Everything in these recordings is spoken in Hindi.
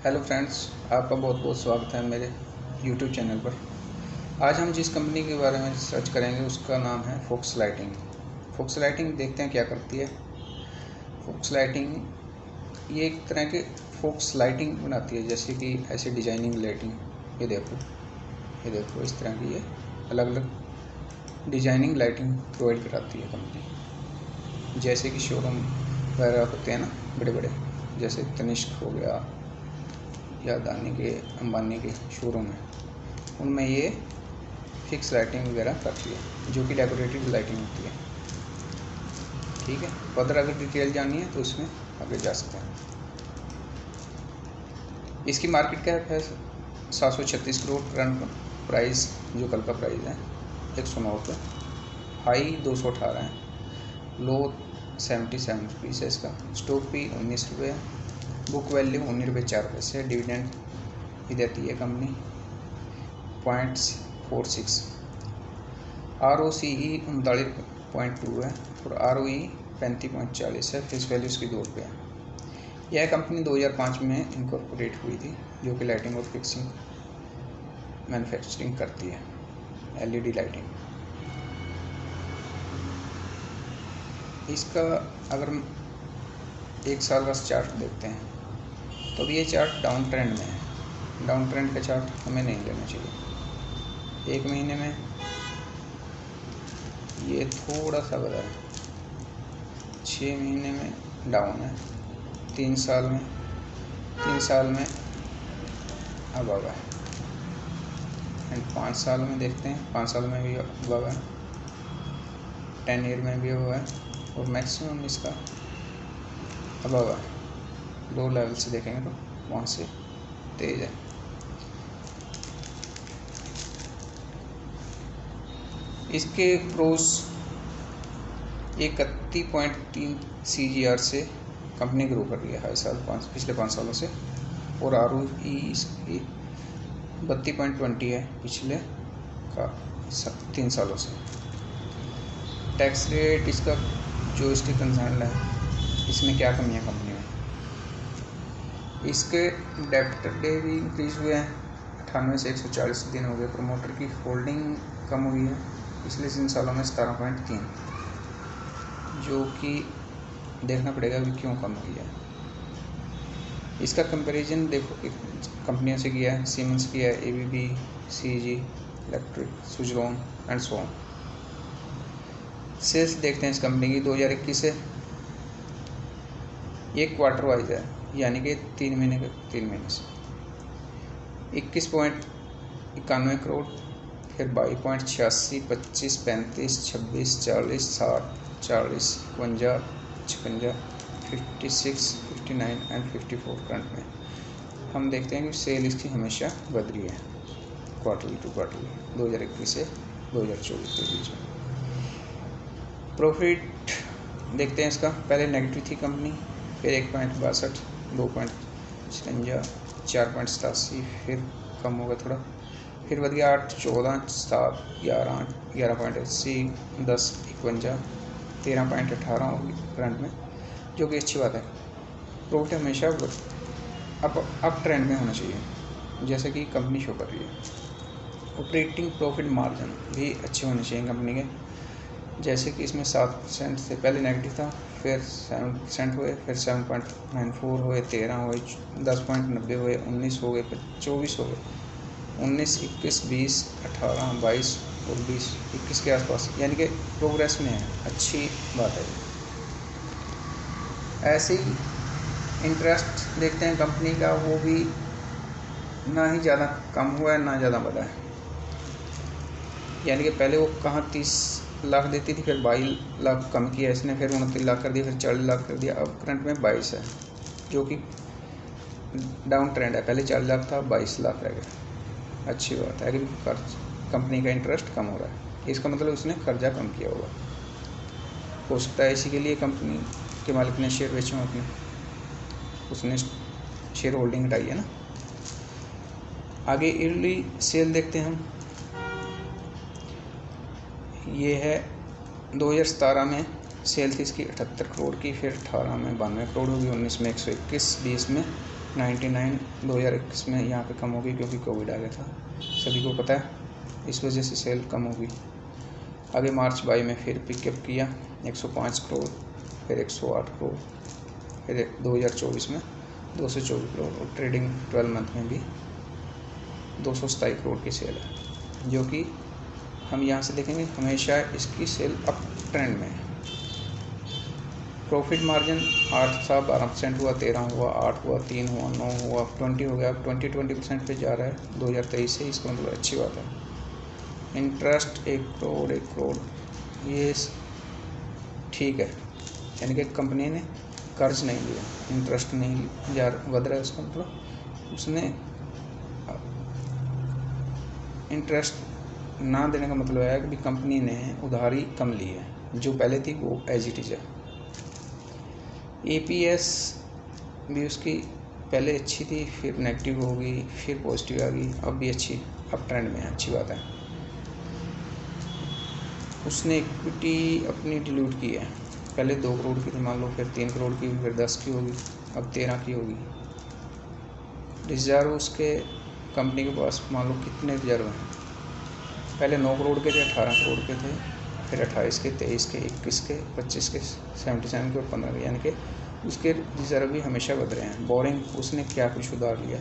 हेलो फ्रेंड्स, आपका बहुत बहुत स्वागत है मेरे यूट्यूब चैनल पर। आज हम जिस कंपनी के बारे में सर्च करेंगे उसका नाम है फोक्स लाइटिंग। फोक्स लाइटिंग देखते हैं क्या करती है। फोक्स लाइटिंग ये एक तरह के फोक्स लाइटिंग बनाती है, जैसे कि ऐसे डिजाइनिंग लाइटिंग। ये देखो इस तरह की ये अलग अलग डिजाइनिंग लाइटिंग प्रोवाइड कराती है कंपनी। जैसे कि शोरूम वगैरह होते हैं ना बड़े बड़े, जैसे तनिष्क हो गया या अदानी के, अंबानी के शोरूम है, उनमें ये फिक्स लाइटिंग वगैरह करती है, जो कि डेकोरेटिव लाइटिंग होती है। ठीक है, फर्दर अगर डिटेल जाननी है तो इसमें आगे जा सकते हैं। इसकी मार्केट कैप है 736 करोड़। करंट प्राइस जो कल का प्राइस है 109 रुपये, हाई 218 है, लो 77 रुपीज़ है। इसका स्टॉक भी 19 रुपये है, बुक वैल्यू 19 रुपये 4 पैसे। डिविडेंड भी देती है कंपनी 0.46। ROCE 39.2 है और ROE 35.40 है। फेस वैल्यू इसकी 2 रुपये है। यह कंपनी 2005 में इनकॉर्पोरेट हुई थी, जो कि लाइटिंग और फिक्सिंग मैन्युफैक्चरिंग करती है, LED लाइटिंग। इसका अगर हम एक साल का चार्ट देखते हैं तो ये चार्ट डाउन ट्रेंड में है। डाउन ट्रेंड का चार्ट हमें नहीं लेना चाहिए। एक महीने में ये थोड़ा सा बढ़ा है, 6 महीने में डाउन है, 3 साल में अब है, एंड 5 साल में देखते हैं, 5 साल में भी अब है, 10 ईयर में भी हुआ है, और मैक्सिमम इसका अब है। लो लेवल से देखेंगे तो वहाँ से तेज है। इसके प्रोस 31.3 CAGR से कंपनी ग्रो कर रही है हर साल पिछले 5 सालों से, और ROE इसकी 32.20 है पिछले का 3 सालों से। टैक्स रेट इसका जो इसके कंसर्न है, इसमें क्या कमियां कंपनी में। इसके डेबिटर डे भी इंक्रीज हुए हैं, 98 से 140 दिन हो गए। प्रमोटर की होल्डिंग कम हुई है पिछले 3 सालों में 17.3, जो कि देखना पड़ेगा कि क्यों कम हुई है। इसका कंपैरिजन देखो कंपनियों से किया है, सीमेंस किया है, ABB, CG electric, Suzlon and so on. Sales देखते हैं इस कंपनी की 2021 से, ये क्वार्टर वाइज है, यानी कि 3 महीने से 21.91 करोड़, फिर 22.86, 25, 35, 26, 40, 60, 40, 51, 56, 56, 59 एंड 54 करंट में। हम देखते हैं कि सेल इसकी हमेशा बढ़ रही है क्वार्टरली टू क्वार्टरली 2021 से 2024 के बीच में। प्रॉफिट देखते हैं इसका, पहले नेगेटिव थी कंपनी, फिर 1.62, 2.56, 4.87, फिर कम हो गया थोड़ा, फिर बढ़ गया 8, 14, 7, 11, 11.80, 10, 51, 13.18 होगी करंट में, जो कि अच्छी बात है। प्रॉफिट हमेशा अप ट्रेंड में होना चाहिए, जैसे कि कंपनी शो कर रही है। ऑपरेटिंग प्रॉफिट मार्जिन भी अच्छे होने चाहिए कंपनी के, जैसे कि इसमें 7% से पहले नेगेटिव था, फिर 7% हुए, फिर 7.94 हुए, 13 हुए, 10.90 हुए, 19 हो गए, फिर 24 हो गए, 19, 21, 20, 18, 22 और 20, 21 के आसपास, यानी कि प्रोग्रेस में है, अच्छी बात है। ऐसे ही इंटरेस्ट देखते हैं कंपनी का, वो भी ना ही ज़्यादा कम हुआ है ना ज़्यादा बढ़ा है, यानी कि पहले वो कहाँ 30 लाख देती थी, फिर 22 लाख कम किया इसने, फिर 29 लाख कर दिया, फिर 40 लाख कर दिया, अब करंट में 22 है, जो कि डाउन ट्रेंड है। पहले 40 लाख था, 22 लाख रह गया, अच्छी बात है। लेकिन कंपनी का इंटरेस्ट कम हो रहा है, इसका मतलब उसने कर्जा कम किया होगा, हो सकता है इसी के लिए कंपनी के मालिक ने शेयर बेचे हों अपने, उसने शेयर होल्डिंग घटाई है ना। आगे ईयरली सेल देखते हैं हम, ये है 2017 में सेल थी इसकी 78 करोड़ की, फिर 18 में 92 करोड़ होगी, 19 में 121, 20 में 99 2021 में यहाँ पे कम होगी क्योंकि कोविड आ गया था, सभी को पता है, इस वजह से सेल कम होगी। आगे मार्च 22 में फिर पिकअप किया 105 करोड़, फिर 108 करोड़, फिर 2024 में 224 करोड़ और ट्रेडिंग 12 मंथ में भी 227 करोड़ की सेल है, जो कि हम यहाँ से देखेंगे हमेशा इसकी सेल अप ट्रेंड में है। प्रॉफिट मार्जिन 8 था, 12% हुआ, 13 हुआ, 8 हुआ, 3 हुआ, 9 हुआ, 20 हो गया, 20% पे जा रहा है 2023 से, इसका मतलब अच्छी बात है। इंटरेस्ट 1 करोड़ 1 करोड़ ये ठीक है, यानी कि कंपनी ने कर्ज नहीं लिया, इंटरेस्ट नहीं जा बढ़ रहा है, उसका मतलब उसने इंटरेस्ट ना देने का मतलब है कि कंपनी ने उधारी कम ली है, जो पहले थी वो एज इट इज़ है। EPS भी उसकी पहले अच्छी थी, फिर नेगेटिव हो गई, फिर पॉजिटिव आ गई, अब भी अच्छी अब ट्रेंड में है, अच्छी बात है। उसने इक्विटी अपनी डिल्यूट की है, पहले 2 करोड़ की थी मान लो, फिर 3 करोड़ की, फिर 10 की होगी, अब 13 की होगी। रिजर्व उसके कंपनी के पास मान लो कितने रिजर्व हैं, पहले 9 करोड़ के थे, 18 करोड़ के थे, फिर 28 के, 23 के, 21 के, 25 के, 77 के और 15 के, यानी कि उसके रिजर्व भी हमेशा बढ़ रहे हैं। बोरिंग उसने क्या कुछ उधार लिया,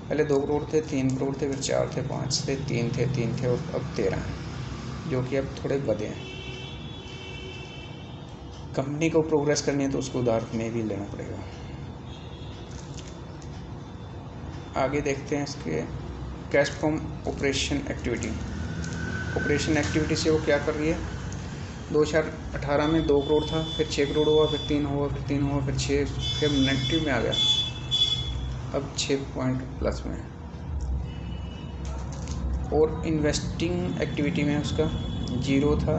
पहले 2 करोड़ थे, 3 करोड़ थे, फिर 4 थे, 5 थे, 3 थे और अब 13 हैं, जो कि अब थोड़े बढ़े हैं। कंपनी को प्रोग्रेस करनी है तो उसको उधार में भी लेना पड़ेगा। आगे देखते हैं इसके cash from operation activity. Operation activity से वो क्या कर रही है, 2018 में 2 करोड़ था, फिर 6 करोड़ हुआ, फिर 3 हुआ, फिर 3 हुआ, फिर 6, फिर नेगेटिव में आ गया, अब 6 पॉइंट प्लस में। और इन्वेस्टिंग एक्टिविटी में उसका 0 था,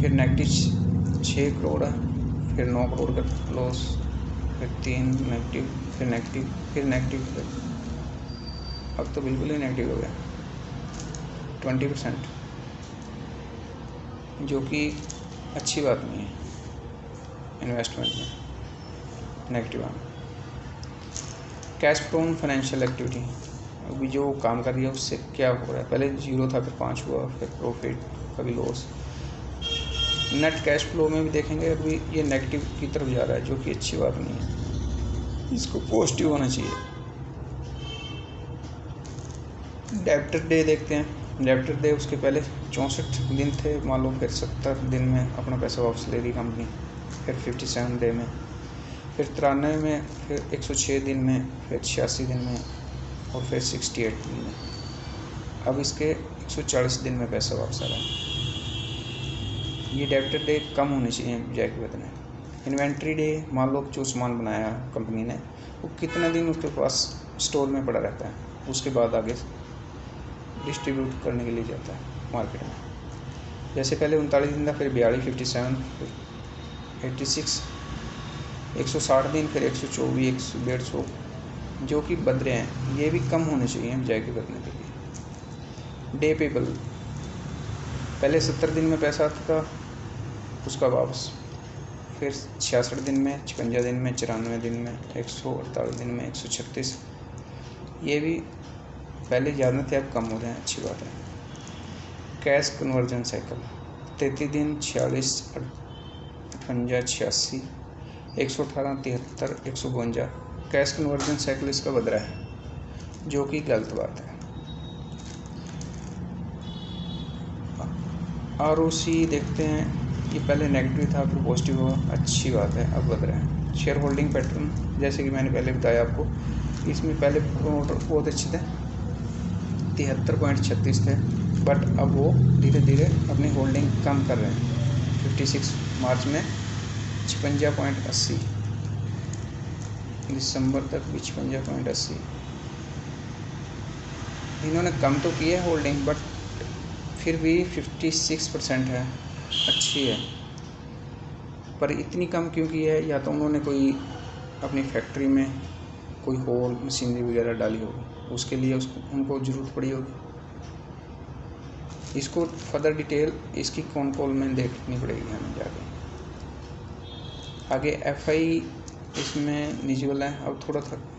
फिर नेगेटिव 6 करोड़ है, फिर 9 करोड़ का लॉस, फिर 3 नेगेटिव, फिर नेगेटिव, फिर नेगेटिव, अब तो बिल्कुल ही नेगेटिव हो गया 20%, जो कि अच्छी बात नहीं है इन्वेस्टमेंट में, नेगेटिव आना। कैश फ्रॉम फाइनेंशियल एक्टिविटी, अभी जो काम कर रही है उससे क्या हो रहा है, पहले 0 था, फिर 5 हुआ, फिर प्रॉफिट, कभी लॉस। नेट कैश फ्लो में भी देखेंगे अभी ये नेगेटिव की तरफ जा रहा है, जो कि अच्छी बात नहीं है, इसको पॉजिटिव होना चाहिए। डेब्टर डे देखते हैं, डेब्टर डे उसके पहले 64 दिन थे मान लो, फिर 70 दिन में अपना पैसा वापस ले रही कंपनी, फिर 57 डे में, फिर 93 में, फिर 106 दिन में, फिर 86 दिन में और फिर 68 दिन में। अब इसके 140 दिन में पैसा वापस आ रहा है। ये डेब्टर डे कम होने चाहिए बजाय के बदले। इन्वेंट्री डे, मान लो जो सामान बनाया कंपनी ने वो कितना दिन उसके पास स्टोर में पड़ा रहता है, उसके बाद आगे डिस्ट्रीब्यूट करने के लिए जाता है मार्केट में। जैसे पहले 39 दिन था, फिर 42, 57, फिर 86, 160 दिन, फिर 124, 150, जो कि बद रहे हैं, ये भी कम होने चाहिए बजाय के बदलने के लिए। डे पेबल, पहले 70 दिन में पैसा आता था, उसका वापस, फिर 66 दिन में, 56 दिन में, 94 दिन में, 148 दिन में, 136, ये भी पहले ज़्यादा थे अब कम हो रहे हैं, अच्छी बात है। कैश कन्वर्जन साइकिल 33 दिन, 46, 58, 86, 118, 73, 152, कैश कन्वर्जन साइकिल इसका बद रहा है, जो कि गलत बात है। ROC देखते हैं, ये पहले नेगेटिव था, फिर पॉजिटिव हुआ, अच्छी बात है, अब बद रहा है। शेयर होल्डिंग पैटर्न, जैसे कि मैंने पहले बताया आपको, इसमें पहले प्रोमोटर बहुत अच्छे थे, 73.36 थे, बट अब वो धीरे धीरे अपनी होल्डिंग कम कर रहे हैं। 56 मार्च में 56.80, दिसंबर तक भी 56.80, इन्होंने कम तो की है होल्डिंग, बट फिर भी 56% है, अच्छी है, पर इतनी कम क्यों की है, या तो उन्होंने कोई अपनी फैक्ट्री में कोई होल मशीनरी वगैरह डाली होगी, उसके लिए उनको ज़रूरत पड़ी होगी। इसको फर्दर डिटेल इसकी कॉल में देखनी पड़ेगी हमें जाके। आगे FI इसमें नीचे वाला है, अब थोड़ा था